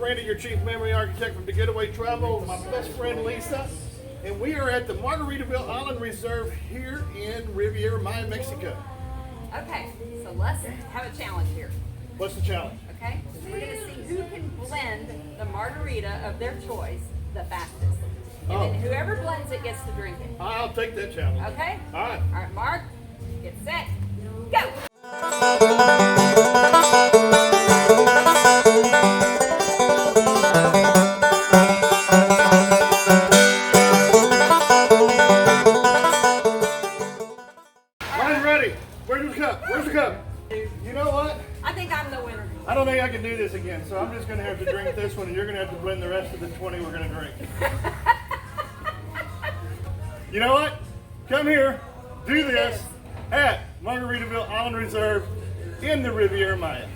Randy, your chief memory architect from the Getaway Travel, with my best friend Lisa, and we are at the Margaritaville Island Reserve here in Riviera Maya, Mexico. Okay, so let's have a challenge here. What's the challenge? Okay, we're going to see who can blend the margarita of their choice the fastest. And then whoever blends it gets to drink it. I'll take that challenge. Okay? All right. All right, Mark, get set, go! Mine's ready. Where's the cup? Where's the cup? You know what? I think I'm the winner. I don't think I can do this again, so I'm just going to have to drink this one, and you're going to have to blend the rest of the 20 we're going to drink. You know what? Come here, do this at Margaritaville Island Reserve in the Riviera Maya.